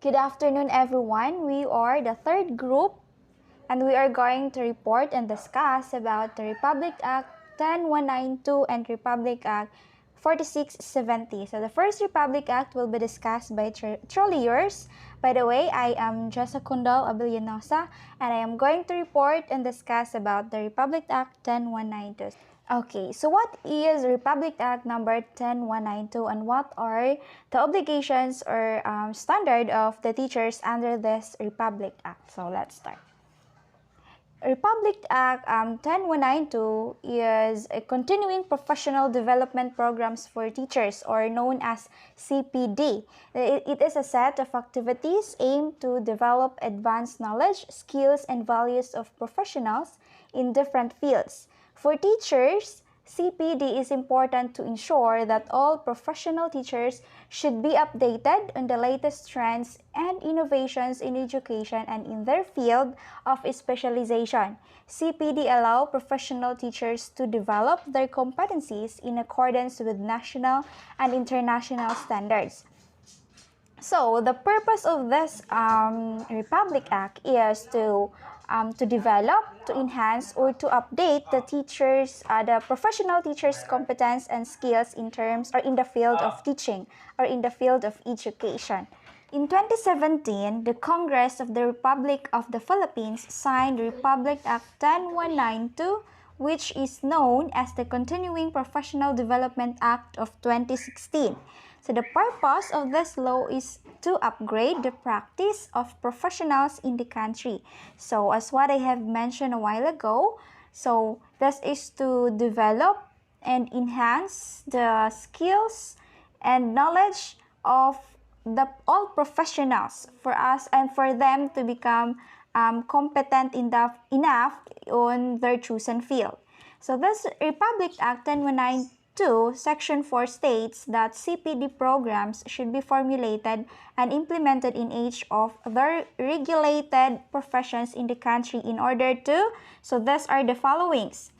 Good afternoon, everyone. We are the third group, and we are going to report and discuss about the Republic Act 10192 and Republic Act 4670. So the first Republic Act will be discussed by truly yours. By the way, I am Jessa Kundal Abilianosa, and I am going to report and discuss about the Republic Act 10192. Okay, so what is Republic Act number 10192 and what are the obligations or standard of the teachers under this Republic Act? So let's start. Republic Act 10192 is a continuing professional development programs for teachers or known as CPD. It is a set of activities aimed to develop advanced knowledge, skills, and values of professionals in different fields. For teachers, CPD is important to ensure that all professional teachers should be updated on the latest trends and innovations in education and in their field of specialization. CPD allows professional teachers to develop their competencies in accordance with national and international standards. So the purpose of this Republic Act is to develop, to enhance, or to update the teachers, the professional teachers' competence and skills in terms or in the field of teaching or in the field of education. In 2017, the Congress of the Republic of the Philippines signed Republic Act 10192, which is known as the Continuing Professional Development Act of 2016. So the purpose of this law is to upgrade the practice of professionals in the country. So as what I have mentioned a while ago, so this is to develop and enhance the skills and knowledge of all professionals for us and for them to become competent enough on their chosen field. So this Republic Act 10192 Section 4 states that CPD programs should be formulated and implemented in each of the regulated professions in the country in order to, so these are the followings: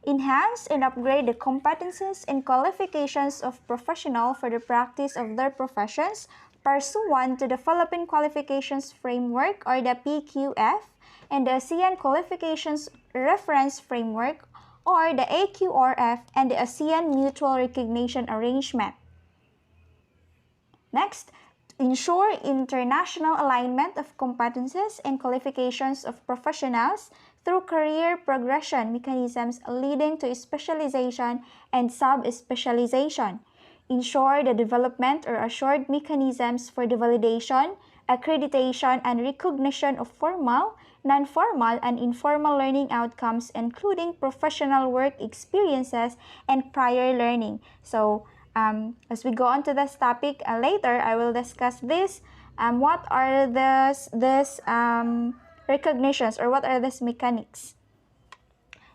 enhance and upgrade the competencies and qualifications of professionals for the practice of their professions pursuant to the Philippine Qualifications Framework or the PQF and the ASEAN Qualifications Reference Framework or the AQRF and the ASEAN Mutual Recognition Arrangement. Next, ensure international alignment of competences and qualifications of professionals through career progression mechanisms leading to specialization and sub-specialization. Ensure the development or assured mechanisms for the validation, accreditation, and recognition of formal, non-formal, and informal learning outcomes, including professional work experiences and prior learning. So, as we go on to this topic later, I will discuss this. What are this recognitions or what are these mechanics?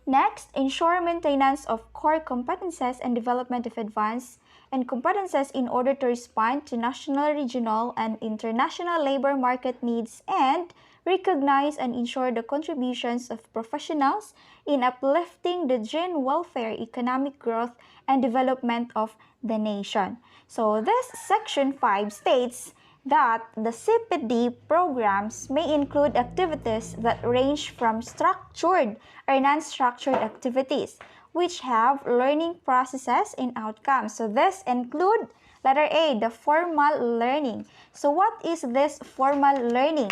Next, ensure maintenance of core competences and development of advanced and competences in order to respond to national, regional, and international labor market needs and recognize and ensure the contributions of professionals in uplifting the general welfare, economic growth, and development of the nation. So this Section 5 states that the CPD programs may include activities that range from structured or non-structured activities, which have learning processes and outcomes. So this include letter A, the formal learning. So what is this formal learning?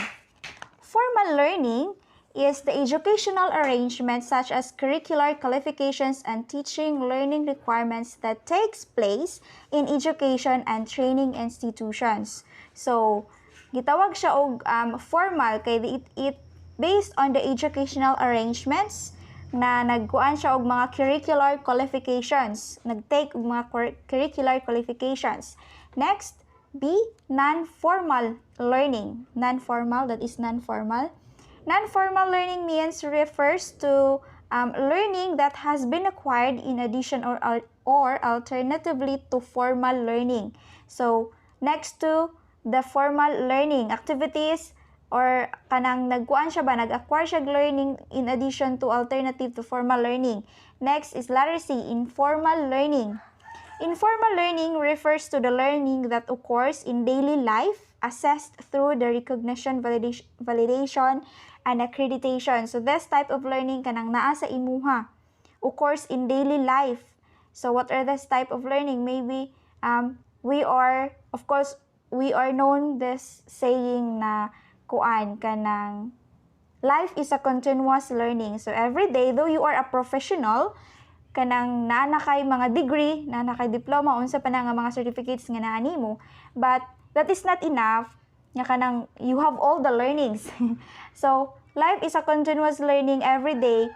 Formal learning is the educational arrangements such as curricular qualifications and teaching learning requirements that takes place in education and training institutions. So, gitawag siya og formal kay it based on the educational arrangements na nagkuan siya og mga curricular qualifications, nagtake og mga curricular qualifications. Next, B, non-formal learning. Non-formal, that is non-formal. Non-formal learning refers to learning that has been acquired in addition or alternatively to formal learning. So, next to the formal learning activities or kanang nagkuan siya ba, nag-acquire siya learning in addition to alternative to formal learning. Next is letter C, informal learning. Informal learning refers to the learning that occurs in daily life assessed through the recognition, validation, and accreditation. So this type of learning kanang naa sa imuha. Of course, in daily life. So what are this type of learning? Maybe we are known this saying na kuan kanang life is a continuous learning. So every day, though you are a professional, kanang naa na kay mga degree, naa na kay diploma, unsa pa na nga mga certificates nga naa nimo, but that is not enough nga kanang you have all the learnings. So life is a continuous learning every day.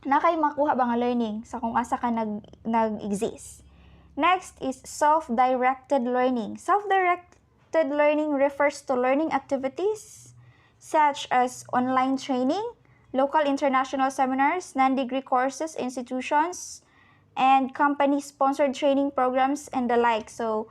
Na kay makuha ba nga learning sa kung asa ka nag-exist. Next is self-directed learning. Self-directed learning refers to learning activities such as online training, local international seminars, non-degree courses, institutions, and company-sponsored training programs, and the like. So,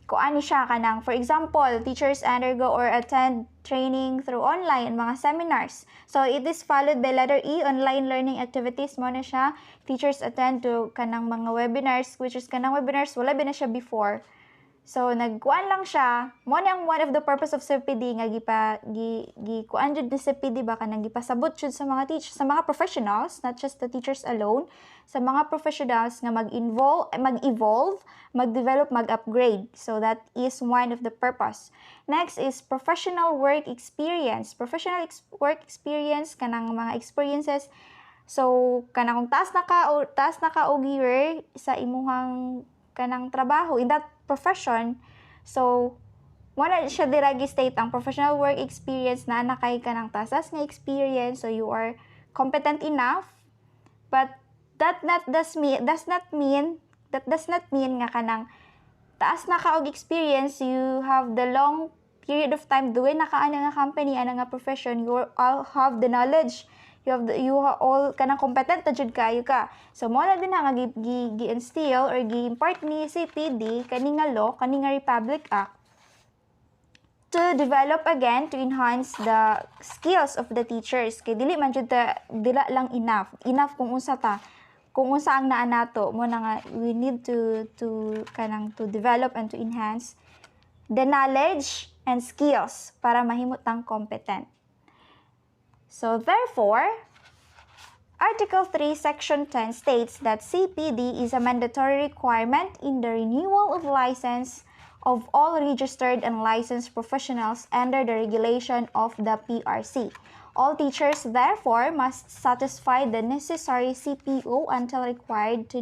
kung ano siya kanang, for example, teachers undergo or attend training through online and mga seminars. So, it is followed by letter E, online learning activities. Mo na siya, teachers attend to kanang mga webinars, which is kanang webinars, wala ba na siya before. So, nagkuan lang siya. Mo na ang one of the purpose of CPD nga kuan jud ni CPD ba kanang gipasabot jud sa mga teachers, sa mga professionals, not just the teachers alone, sa mga professionals nga mag-evolve, mag-develop, mag-upgrade. So, that is one of the purpose. Next is professional work experience. Professional work experience kanang mga experiences. So, kanang kung taas na ka og year sa imuhang kanang trabaho in that profession. So, wala siya diragi state ang professional work experience na nakay ka ng tasas nga experience, so you are competent enough, but that does not mean nga kanang taas na ka og experience, you have the long period of time doing na ka nga company, ana nga profession, you all have the knowledge, you all kanang competent na jud kayo ka. So mo na din nga gi-instill or gi-impart ni CPD kani nga law, kani nga Republic Act to develop again, to enhance the skills of the teachers. Kay dili man jud dila lang enough kung unsa ang naa nato mo na nga we need to develop and to enhance the knowledge and skills para mahimot tang competent. So therefore, Article 3, Section 10 states that CPD is a mandatory requirement in the renewal of license of all registered and licensed professionals under the regulation of the PRC. All teachers, therefore, must satisfy the necessary CPO until required to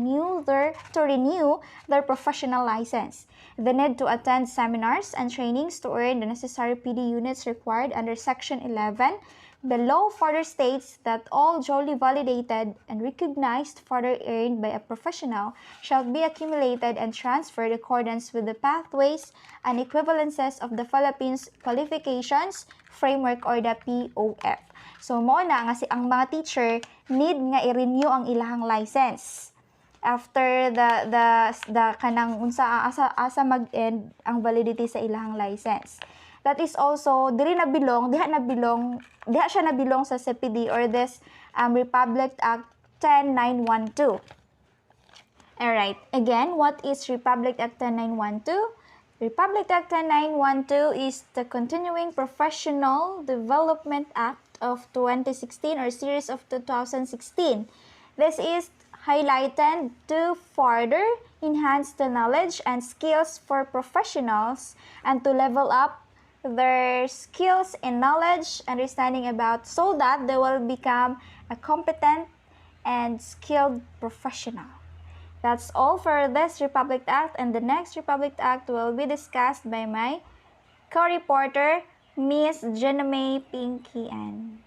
renew their professional license. The need to attend seminars and trainings to earn the necessary PD units required under Section 11. The law further states that all duly validated and recognized further earned by a professional shall be accumulated and transferred in accordance with the pathways and equivalences of the Philippines Qualifications Framework or the POF. So mo na nga ang mga teacher need nga i-renew ang ilahang license after the kanang unsa asa mag-end ang validity sa ilahang license. That is also diha siya nabilong sa CPD or this Republic Act 10912. Alright, again, what is Republic Act 10912? Republic Act 10912 is the Continuing Professional Development Act of 2016 or series of 2016. This is highlighted to further enhance the knowledge and skills for professionals and to level up their skills and knowledge, understanding about, so that they will become a competent and skilled professional. That's all for this Republic Act, and the next Republic Act will be discussed by my co-reporter, Miss Jename Pinky Ann.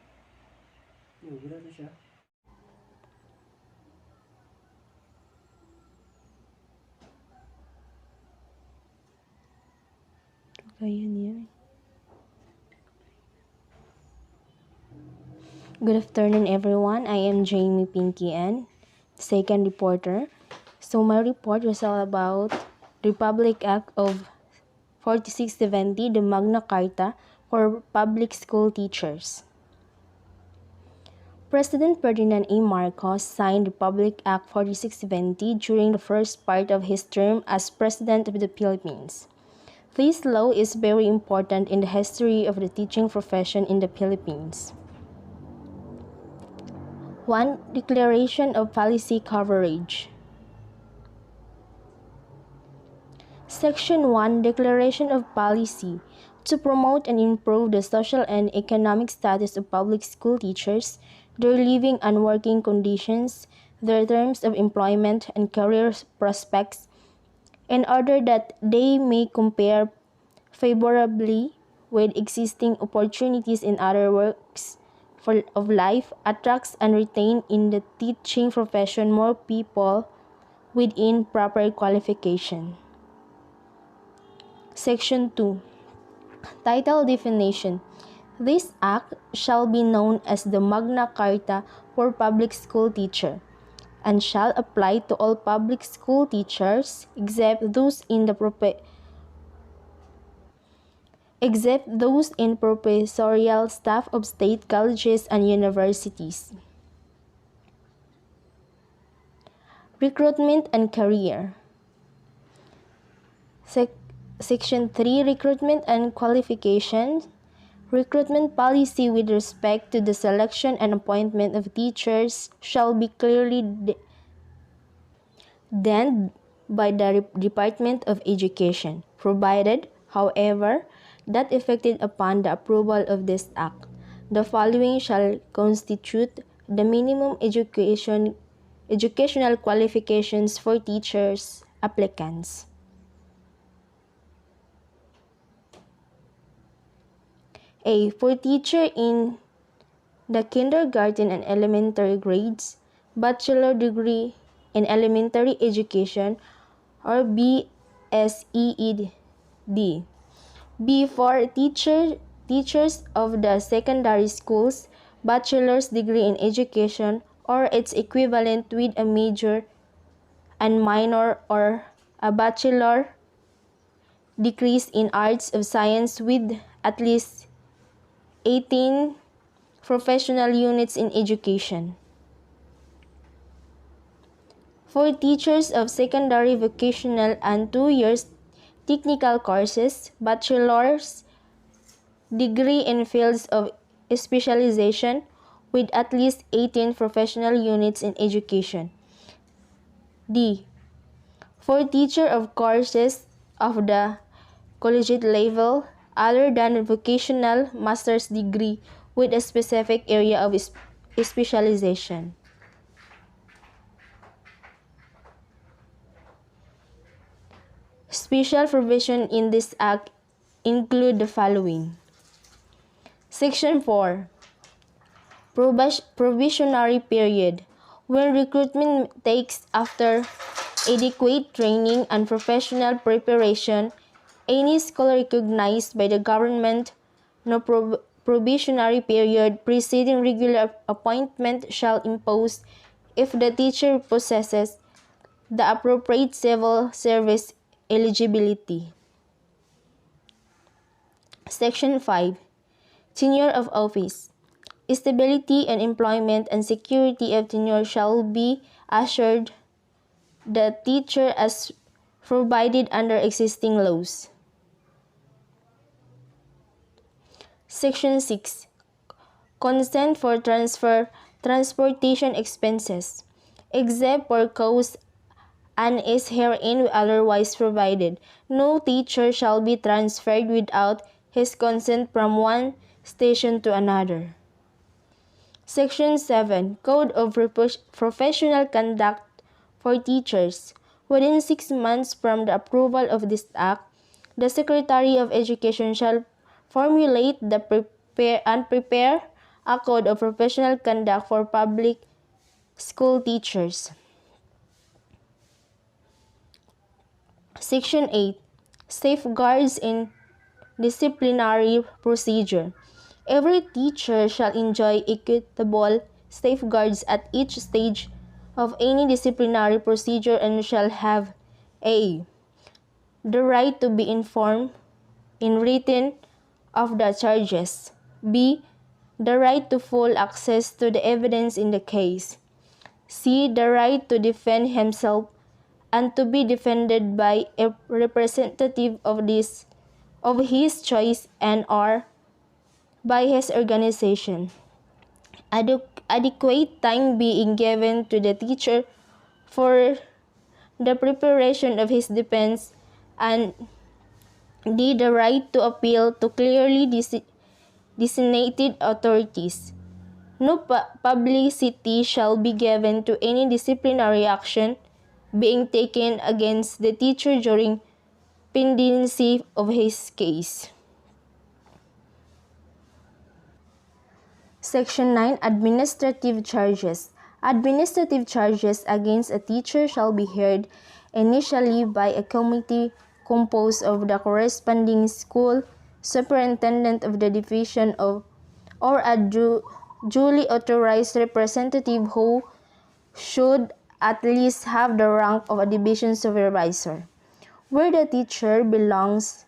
Good afternoon, everyone. I am Jamie Pinky Ann, second reporter. So my report was all about Republic Act of 4670, the Magna Carta for public school teachers. President Ferdinand A. Marcos signed Republic Act 4670 during the first part of his term as President of the Philippines. This law is very important in the history of the teaching profession in the Philippines. 1. Declaration of Policy Coverage. Section 1. Declaration of Policy. To promote and improve the social and economic status of public school teachers, their living and working conditions, their terms of employment and career prospects, in order that they may compare favorably with existing opportunities in other works of life, attracts and retain in the teaching profession more people within proper qualification. Section 2. Title Definition. This act shall be known as the Magna Carta for Public School Teacher, and shall apply to all public school teachers except those in professorial staff of state colleges and universities. Recruitment and Career. Section 3. Recruitment and Qualifications. Recruitment policy with respect to the selection and appointment of teachers shall be clearly done by the Department of Education, provided, however, that effected upon the approval of this act, the following shall constitute the minimum educational qualifications for teachers applicants. A. For teacher in the kindergarten and elementary grades, bachelor degree in elementary education, or BSEED. B. For teachers of the secondary schools, bachelor's degree in education or its equivalent with a major and minor, or a bachelor degrees in arts of science with at least 18 professional units in education. For teachers of secondary vocational and 2 years technical courses, bachelor's degree in fields of specialization with at least 18 professional units in education. D. For teacher of courses of the collegiate level other than vocational master's degree with a specific area of specialization. Special provision in this act include the following. Section 4. Probationary period. When recruitment takes after adequate training and professional preparation, any school recognized by the government, no probationary period preceding regular appointment shall impose if the teacher possesses the appropriate civil service eligibility. Section 5. Tenure of office. Stability and employment and security of tenure shall be assured the teacher as provided under existing laws. Section 6. Consent for transportation expenses, except for cause and is herein otherwise provided. No teacher shall be transferred without his consent from one station to another. Section 7. Code of Professional Conduct for Teachers. Within 6 months from the approval of this act, the Secretary of Education shall formulate and prepare a code of professional conduct for public school teachers. Section 8. Safeguards in disciplinary procedure. Every teacher shall enjoy equitable safeguards at each stage of any disciplinary procedure and shall have a. The right to be informed in written of the charges. B. The right to full access to the evidence in the case. C. The right to defend himself and to be defended by a representative of this of his choice and or by his organization. Adequate time being given to the teacher for the preparation of his defense, and the right to appeal to clearly designated authorities. No publicity shall be given to any disciplinary action being taken against the teacher during pendency of his case. Section 9. Administrative charges. Administrative charges against a teacher shall be heard initially by a committee composed of the corresponding school superintendent of the division of or a duly authorized representative who should at least have the rank of a division supervisor. Where the teacher belongs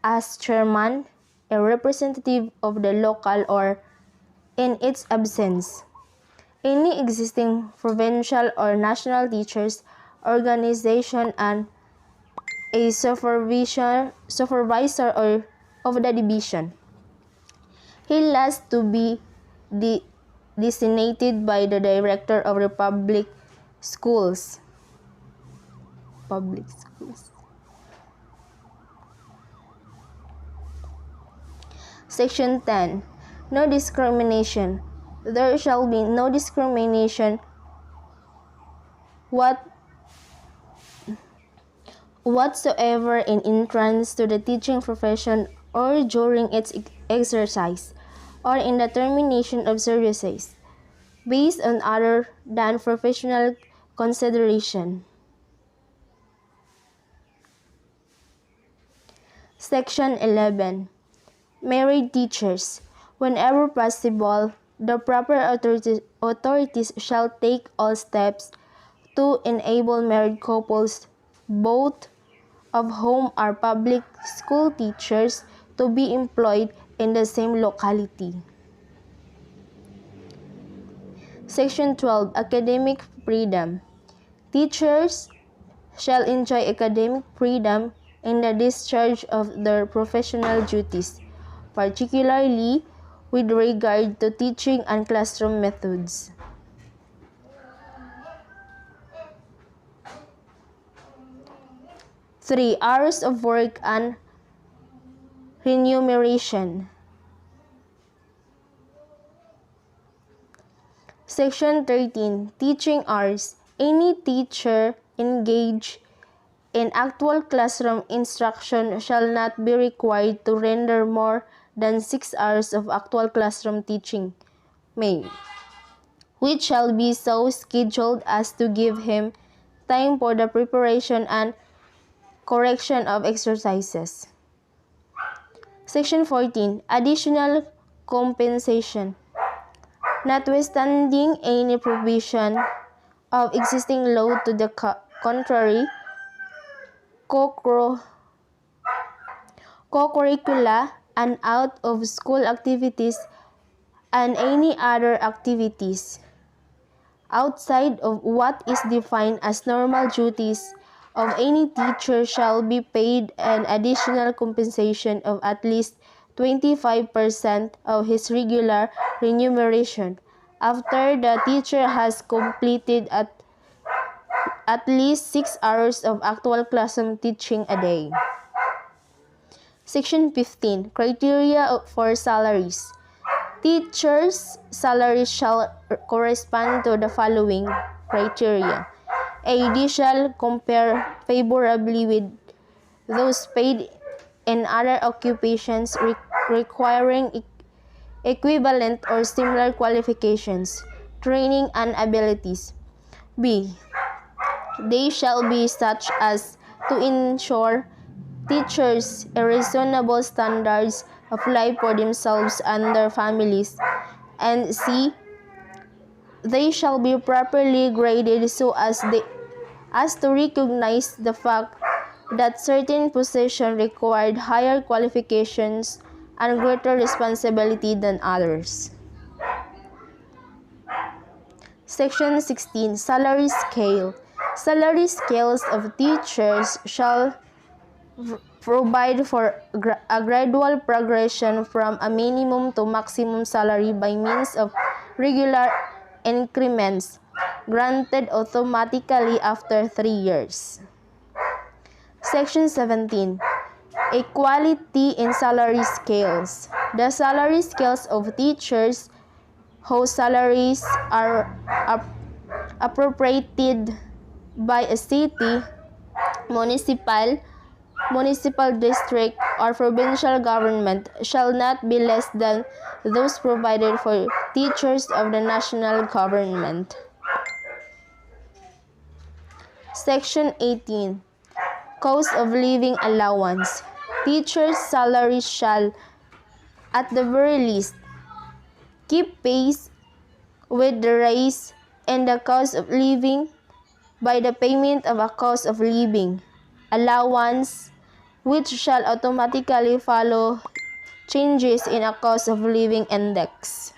as chairman, a representative of the local, or in its absence, any existing provincial or national teachers organization and a supervisor or of the division. He has to be designated by the director of the public schools. Section 10. No discrimination. There shall be no discrimination whatsoever in entrance to the teaching profession or during its exercise or in the termination of services based on other than professional consideration. Section 11. Married teachers. Whenever possible, the proper authorities shall take all steps to enable married couples, both of whom are public school teachers, to be employed in the same locality. Section 12. Academic freedom. Teachers shall enjoy academic freedom in the discharge of their professional duties, particularly with regard to teaching and classroom methods. Three, hours of work and remuneration. Section 13. Teaching hours. Any teacher engaged in actual classroom instruction shall not be required to render more than 6 hours of actual classroom teaching, which shall be so scheduled as to give him time for the preparation and correction of exercises. Section 14. Additional compensation. Notwithstanding any provision of existing law to the contrary, co-curricula and out-of-school activities and any other activities outside of what is defined as normal duties of any teacher shall be paid an additional compensation of at least 25% of his regular remuneration after the teacher has completed at least 6 hours of actual classroom teaching a day. Section 15. Criteria for salaries. Teachers' salaries shall correspond to the following criteria. A. They shall compare favorably with those paid in other occupations requiring equivalent or similar qualifications, training, and abilities. B. They shall be such as to ensure teachers a reasonable standards of life for themselves and their families. And C. They shall be properly graded so as to recognize the fact that certain positions required higher qualifications and greater responsibility than others. Section 16. Salary scale. Salary scales of teachers shall provide for a gradual progression from a minimum to maximum salary by means of regular increments granted automatically after 3 years. Section 17. Equality in salary scales. The salary scales of teachers whose salaries are appropriated by a city, municipal district, or provincial government shall not be less than those provided for teachers of the national government. Section 18. Cost of living allowance. Teachers' salaries shall, at the very least, keep pace with the rise in the cost of living by the payment of a cost of living allowance, which shall automatically follow changes in a cost of living index.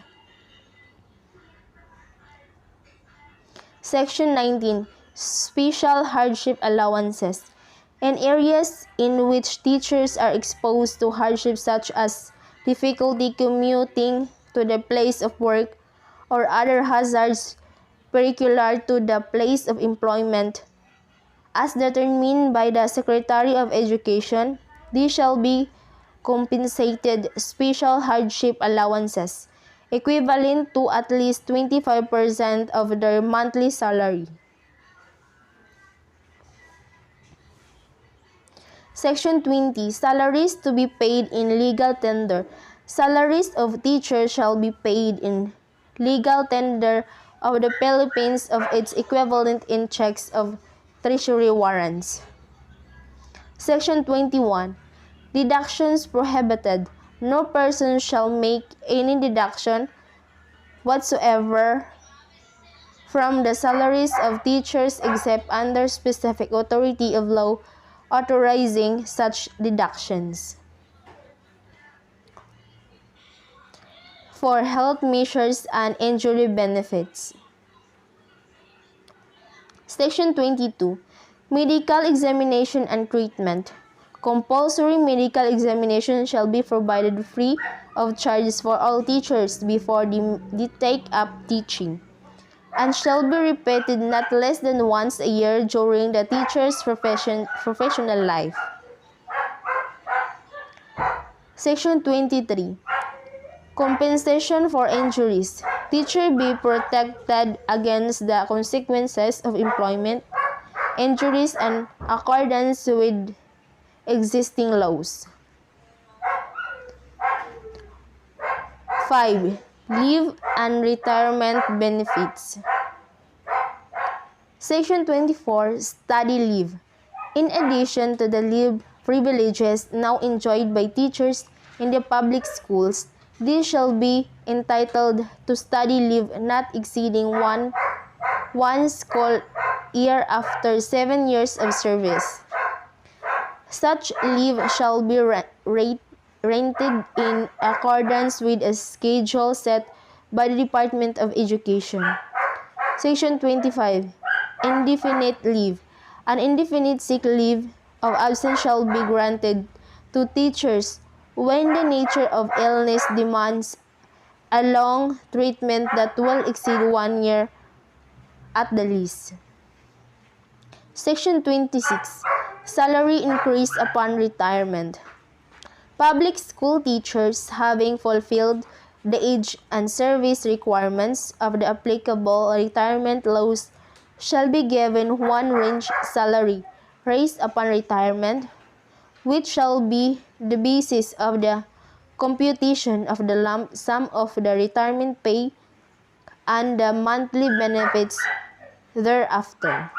Section 19. Special hardship allowances. In areas in which teachers are exposed to hardships such as difficulty commuting to the place of work or other hazards peculiar to the place of employment, as determined by the Secretary of Education, these shall be compensated special hardship allowances, equivalent to at least 25% of their monthly salary. Section 20. Salaries to be paid in legal tender. Salaries of teachers shall be paid in legal tender of the Philippines of its equivalent in checks of treasury warrants. Section 21. Deductions prohibited. No person shall make any deduction whatsoever from the salaries of teachers except under specific authority of law authorizing such deductions. For health measures and injury benefits. Section 22. Medical examination and treatment. Compulsory medical examination shall be provided free of charge for all teachers before they take up teaching, and shall be repeated not less than once a year during the teacher's professional life. Section 23. Compensation for injuries. Teacher be protected against the consequences of employment injuries in accordance with existing laws. 5. Leave and retirement benefits. Section 24. Study leave. In addition to the leave privileges now enjoyed by teachers in the public schools, these shall be entitled to study leave not exceeding one school year after 7 years of service. Such leave shall be rented in accordance with a schedule set by the Department of Education. Section 25. Indefinite leave. An indefinite sick leave of absence shall be granted to teachers when the nature of illness demands a long treatment that will exceed 1 year at the least. Section 26. Salary increase upon retirement. Public school teachers having fulfilled the age and service requirements of the applicable retirement laws shall be given one range salary raised upon retirement, which shall be the basis of the computation of the lump sum of the retirement pay and the monthly benefits thereafter.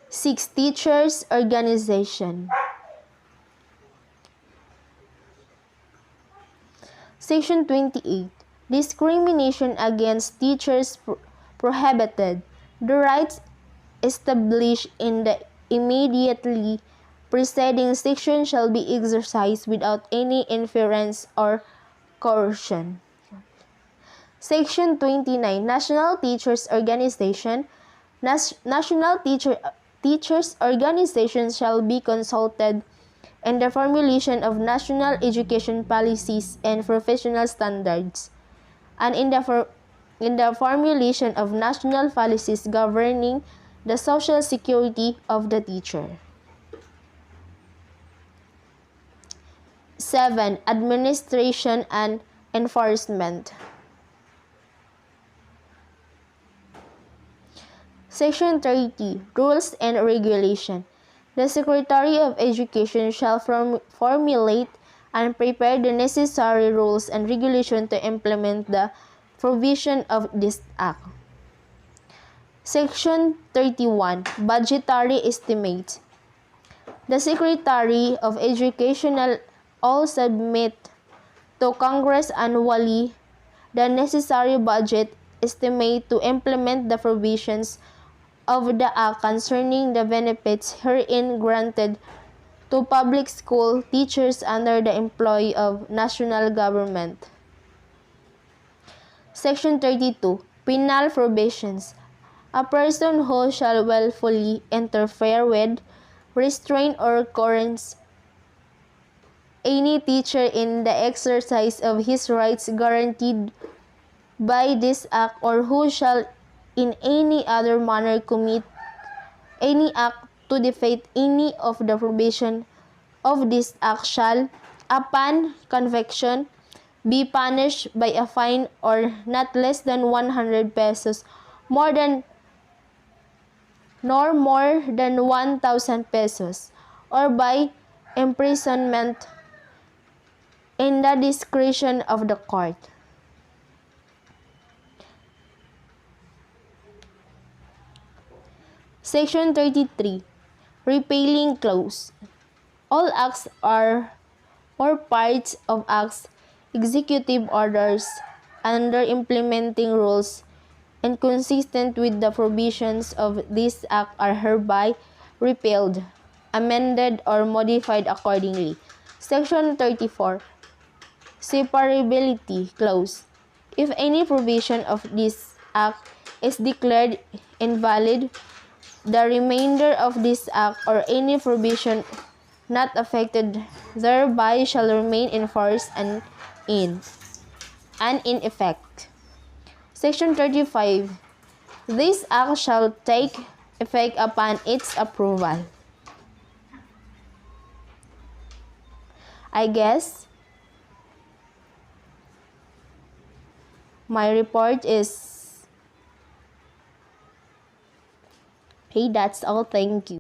6. Teachers' organization. Section 28. Discrimination against teachers prohibited. The rights established in the immediately preceding section shall be exercised without any interference or coercion. Section 29. National Teachers Organization. National teachers' organizations shall be consulted in the formulation of national education policies and professional standards, and in the formulation of national policies governing the social security of the teacher. 7. Administration and enforcement. Section 30. Rules and Regulation. The Secretary of Education shall formulate and prepare the necessary rules and regulations to implement the provision of this Act. Section 31. Budgetary Estimate. The Secretary of Education all submit to Congress annually the necessary budget estimate to implement the provisions of the Act concerning the benefits herein granted to public school teachers under the employ of national government. Section 32. Penal Provisions. A person who shall willfully interfere with, restrain, or coerce any teacher in the exercise of his rights guaranteed by this Act, or who shall in any other manner commit any act to defeat any of the provision of this Act shall, upon conviction, be punished by a fine or not less than 100 pesos, nor more than 1,000 pesos, or by imprisonment in the discretion of the court. Section 33. Repealing Clause. All acts or parts of acts, executive orders, and their implementing rules inconsistent with the provisions of this Act are hereby repealed, amended, or modified accordingly. Section 34. Separability Clause. If any provision of this Act is declared invalid, the remainder of this Act or any provision not affected thereby shall remain in force and in effect. Section 35. This Act shall take effect upon its approval. I guess my report is... Hey, that's all. Thank you.